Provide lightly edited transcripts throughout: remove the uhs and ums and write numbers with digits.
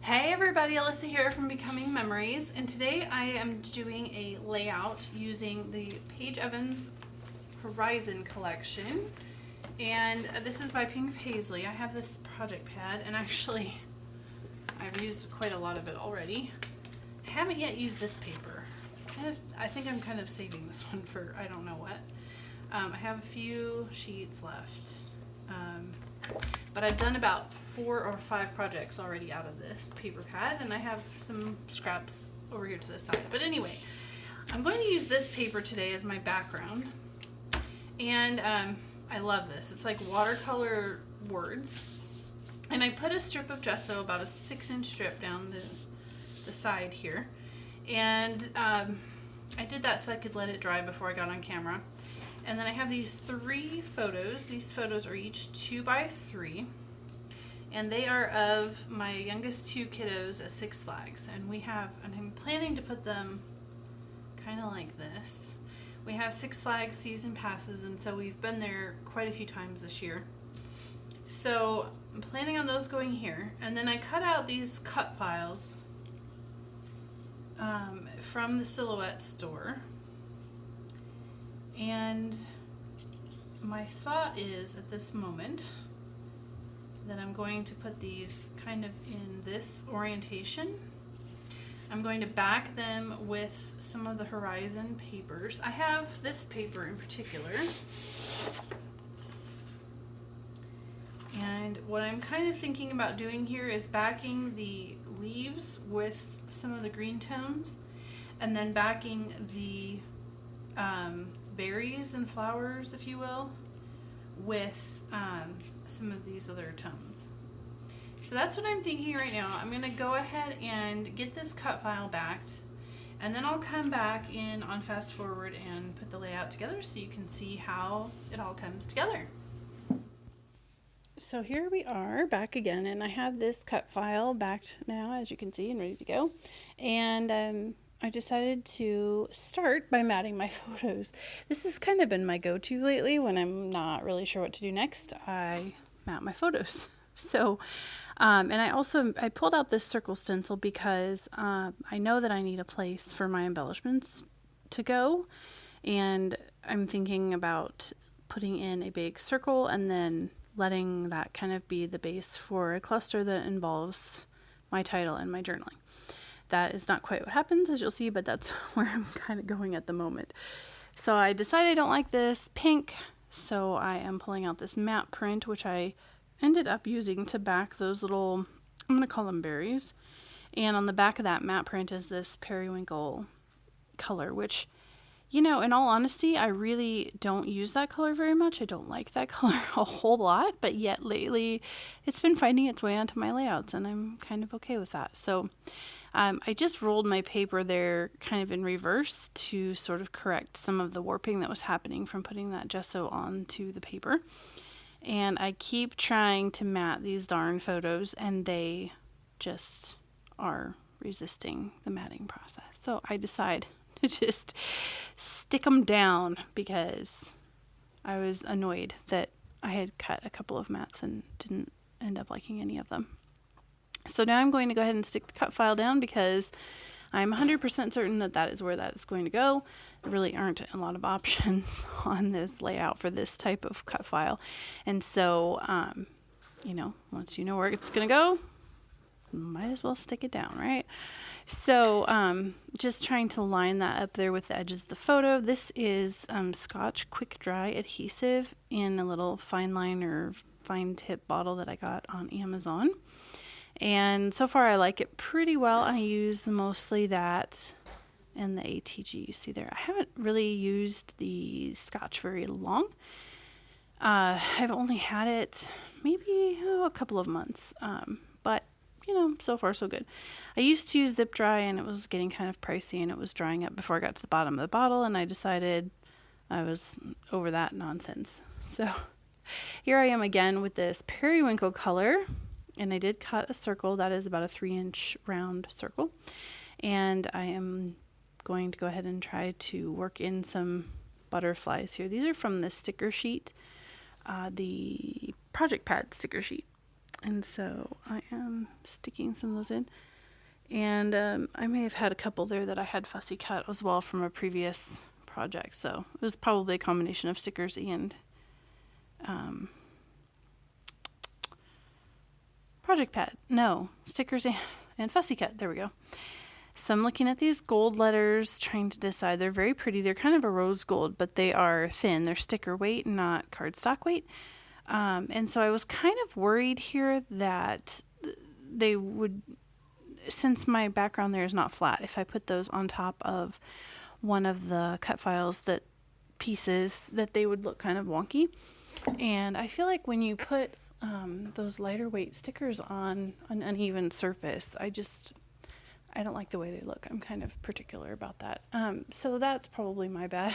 Hey everybody, Alyssa here from Becoming Memories, and today I am doing a layout using the Paige Evans Horizon collection, and this is by Pink Paisley. I have this project pad, and actually I've used quite a lot of it already. I haven't yet used this paper. I think I'm kind of saving this one for I don't know what. I have a few sheets left. But I've done about 4 or 5 projects already out of this paper pad, and I have some scraps over here to the side. But anyway, I'm going to use this paper today as my background, and I love this. It's like watercolor words, and I put a strip of gesso, about a 6-inch strip, down the side here, and I did that so I could let it dry before I got on camera. And then I have these 3 photos. These photos are each 2 by 3. And they are of my youngest 2 kiddos at Six Flags. And I'm planning to put them kind of like this. We have Six Flags season passes, and so we've been there quite a few times this year. So I'm planning on those going here. And then I cut out these cut files from the Silhouette store. And my thought is at this moment that I'm going to put these kind of in this orientation. I'm going to back them with some of the Horizon papers. I have this paper in particular. And what I'm kind of thinking about doing here is backing the leaves with some of the green tones, and then backing the berries and flowers, if you will, with some of these other tones. So that's what I'm thinking right now. I'm going to go ahead and get this cut file backed, and then I'll come back in on fast forward and put the layout together so you can see how it all comes together. So here we are back again, and I have this cut file backed now, as you can see, and ready to go. And I decided to start by matting my photos. This has kind of been my go-to lately when I'm not really sure what to do next. I mat my photos. So, and I pulled out this circle stencil because I know that I need a place for my embellishments to go, and I'm thinking about putting in a big circle and then letting that kind of be the base for a cluster that involves my title and my journaling. That is not quite what happens, as you'll see, but that's where I'm kind of going at the moment. So I decided I don't like this pink, so I am pulling out this matte print, which I ended up using to back those little, I'm going to call them berries. And on the back of that matte print is this periwinkle color, which, you know, in all honesty, I really don't use that color very much. I don't like that color a whole lot, but yet lately it's been finding its way onto my layouts, and I'm kind of okay with that. So I just rolled my paper there kind of in reverse to sort of correct some of the warping that was happening from putting that gesso onto the paper. And I keep trying to mat these darn photos, and they just are resisting the matting process. So I decide to just stick them down because I was annoyed that I had cut a couple of mats and didn't end up liking any of them. So now I'm going to go ahead and stick the cut file down because I'm 100% certain that that is where that is going to go. There really aren't a lot of options on this layout for this type of cut file. And so, you know, once you know where it's going to go, might as well stick it down, right? So just trying to line that up there with the edges of the photo. This is Scotch Quick Dry Adhesive in a little fine line or fine tip bottle that I got on Amazon. And so far I like it pretty well. I use mostly that and the ATG you see there. I haven't really used the Scotch very long. I've only had it maybe a couple of months, but you know, so far so good. I used to use Zip Dry, and it was getting kind of pricey, and it was drying up before I got to the bottom of the bottle, and I decided I was over that nonsense. So here I am again with this periwinkle color. And I did cut a circle that is about a 3-inch round circle. And I am going to go ahead and try to work in some butterflies here. These are from the sticker sheet, the project pad sticker sheet. And so I am sticking some of those in. And I may have had a couple there that I had fussy cut as well from a previous project. So it was probably a combination of stickers and project pad. No, stickers and fussy cut. There we go. So I'm looking at these gold letters, trying to decide. They're very pretty. They're kind of a rose gold, but they are thin. They're sticker weight, not cardstock weight. And so I was kind of worried here that they would, since my background there is not flat, if I put those on top of one of the cut files that pieces, that they would look kind of wonky. And I feel like when you put those lighter weight stickers on an uneven surface, I don't like the way they look. I'm kind of particular about that. So that's probably my bad.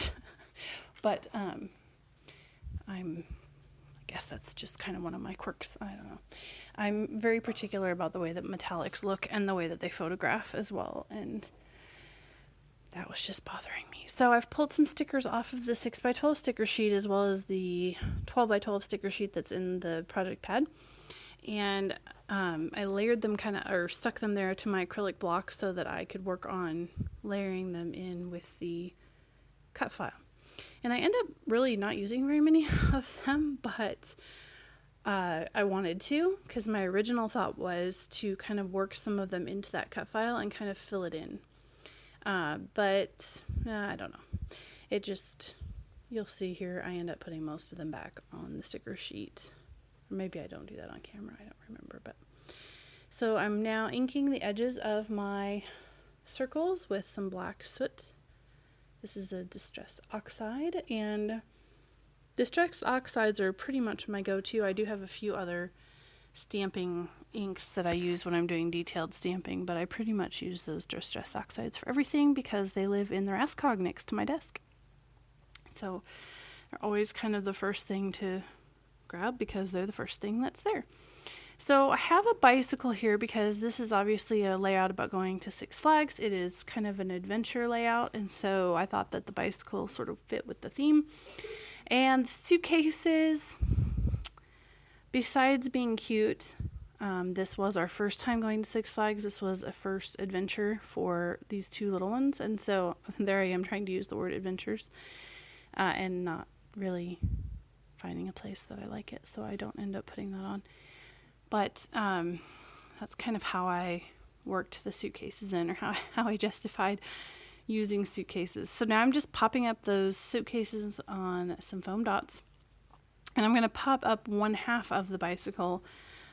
But I guess that's just kind of one of my quirks. I don't know. I'm very particular about the way that metallics look and the way that they photograph as well. And that was just bothering me. So I've pulled some stickers off of the 6x12 sticker sheet as well as the 12x12 sticker sheet that's in the project pad. And I layered them or stuck them there to my acrylic block so that I could work on layering them in with the cut file. And I end up really not using very many of them, but I wanted to, because my original thought was to kind of work some of them into that cut file and kind of fill it in. But I don't know. It just, you'll see here, I end up putting most of them back on the sticker sheet. Or maybe I don't do that on camera, I don't remember. But so I'm now inking the edges of my circles with some black soot. This is a Distress Oxide, and Distress Oxides are pretty much my go-to. I do have a few other stamping inks that I use when I'm doing detailed stamping, but I pretty much use those Distress Oxides for everything because they live in the Rascog next to my desk. So they're always kind of the first thing to grab because they're the first thing that's there. So I have a bicycle here because this is obviously a layout about going to Six Flags. It is kind of an adventure layout, and so I thought that the bicycle sort of fit with the theme. And the suitcases, besides being cute, this was our first time going to Six Flags. This was a first adventure for these two little ones, and so there I am trying to use the word adventures and not really finding a place that I like it, so I don't end up putting that on. But that's kind of how I worked the suitcases in, or how I justified using suitcases. So now I'm just popping up those suitcases on some foam dots, and I'm going to pop up one half of the bicycle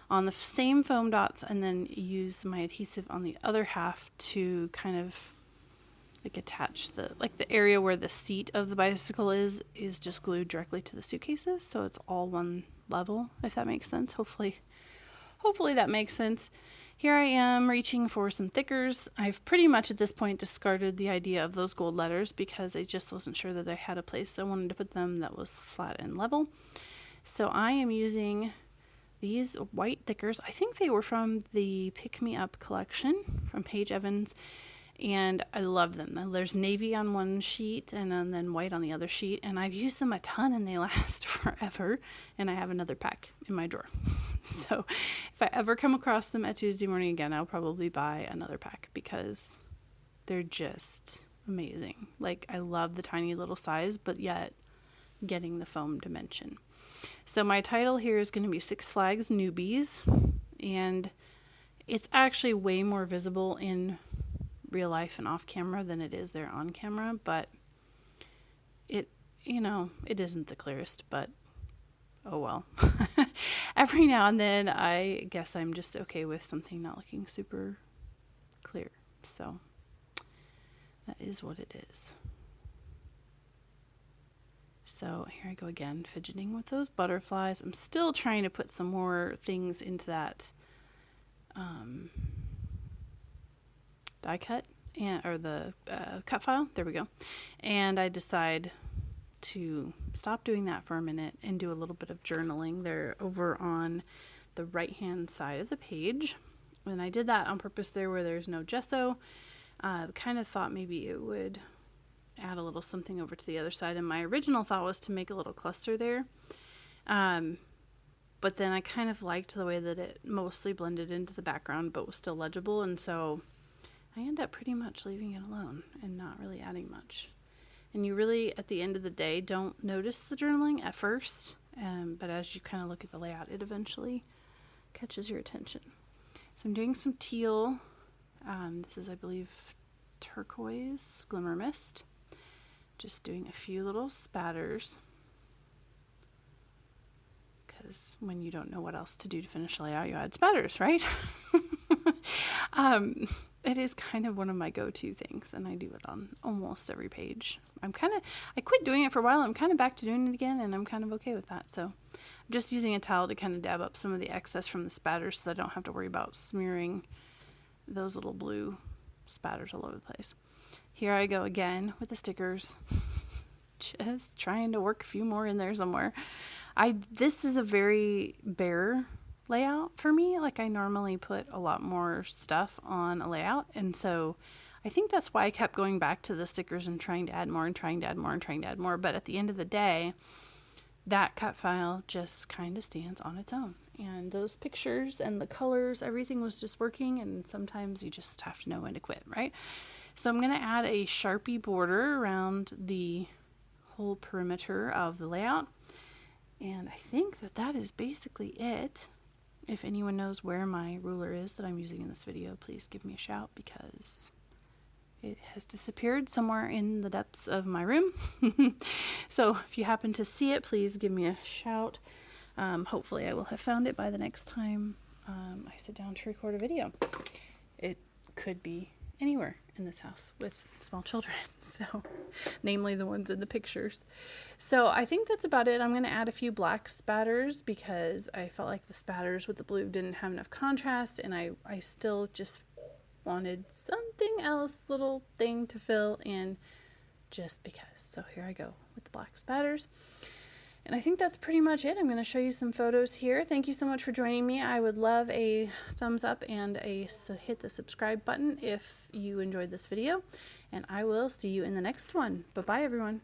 on the same foam dots and then use my adhesive on the other half to kind of like attach the area where the seat of the bicycle is just glued directly to the suitcases, so it's all one level, if that makes sense. Hopefully that makes sense. Here I am reaching for some thickers. I've pretty much at this point discarded the idea of those gold letters because I just wasn't sure that I had a place I wanted to put them that was flat and level. So I am using these white thickers. I think they were from the Pick Me Up collection from Paige Evans, and I love them. There's navy on one sheet and then white on the other sheet, and I've used them a ton and they last forever, and I have another pack in my drawer. So if I ever come across them at Tuesday morning again, I'll probably buy another pack because they're just amazing. Like, I love the tiny little size, but yet getting the foam dimension. So my title here is going to be Six Flags Newbies, and it's actually way more visible in real life and off camera than it is there on camera, but it isn't the clearest, but oh well. Every now and then I guess I'm just okay with something not looking super clear. So that is what it is. So here I go again, fidgeting with those butterflies. I'm still trying to put some more things into that die cut or the cut file. There we go. And I decide to stop doing that for a minute and do a little bit of journaling. They're over on the right hand side of the page, and I did that on purpose there where there's no gesso. Kind of thought maybe it would add a little something over to the other side, and my original thought was to make a little cluster there, but then I kind of liked the way that it mostly blended into the background but was still legible, and so I end up pretty much leaving it alone and not really adding much. And you really, at the end of the day, don't notice the journaling at first, but as you kind of look at the layout, it eventually catches your attention. So I'm doing some teal. This is, I believe, turquoise glimmer mist. Just doing a few little spatters, because when you don't know what else to do to finish a layout, you add spatters, right? It is kind of one of my go-to things, and I do it on almost every page. I quit doing it for a while. I'm kind of back to doing it again, and I'm kind of okay with that. So I'm just using a towel to kind of dab up some of the excess from the spatters so that I don't have to worry about smearing those little blue spatters all over the place. Here I go again with the stickers. Just trying to work a few more in there somewhere. This is a very bare layout for me. Like, I normally put a lot more stuff on a layout, and so I think that's why I kept going back to the stickers and trying to add more and trying to add more and trying to add more. But at the end of the day, that cut file just kind of stands on its own, and those pictures and the colors, everything was just working. And sometimes you just have to know when to quit, right? So I'm going to add a Sharpie border around the whole perimeter of the layout, and I think that is basically it. If anyone knows where my ruler is that I'm using in this video, please give me a shout, because it has disappeared somewhere in the depths of my room. So if you happen to see it, please give me a shout. Hopefully I will have found it by the next time I sit down to record a video. It could be anywhere in this house with small children, so namely the ones in the pictures. So I think that's about it. I'm going to add a few black spatters because I felt like the spatters with the blue didn't have enough contrast, and I still just wanted something else, little thing to fill in just because. So here I go with the black spatters. And I think that's pretty much it. I'm going to show you some photos here. Thank you so much for joining me. I would love a thumbs up and hit the subscribe button if you enjoyed this video. And I will see you in the next one. Bye-bye, everyone.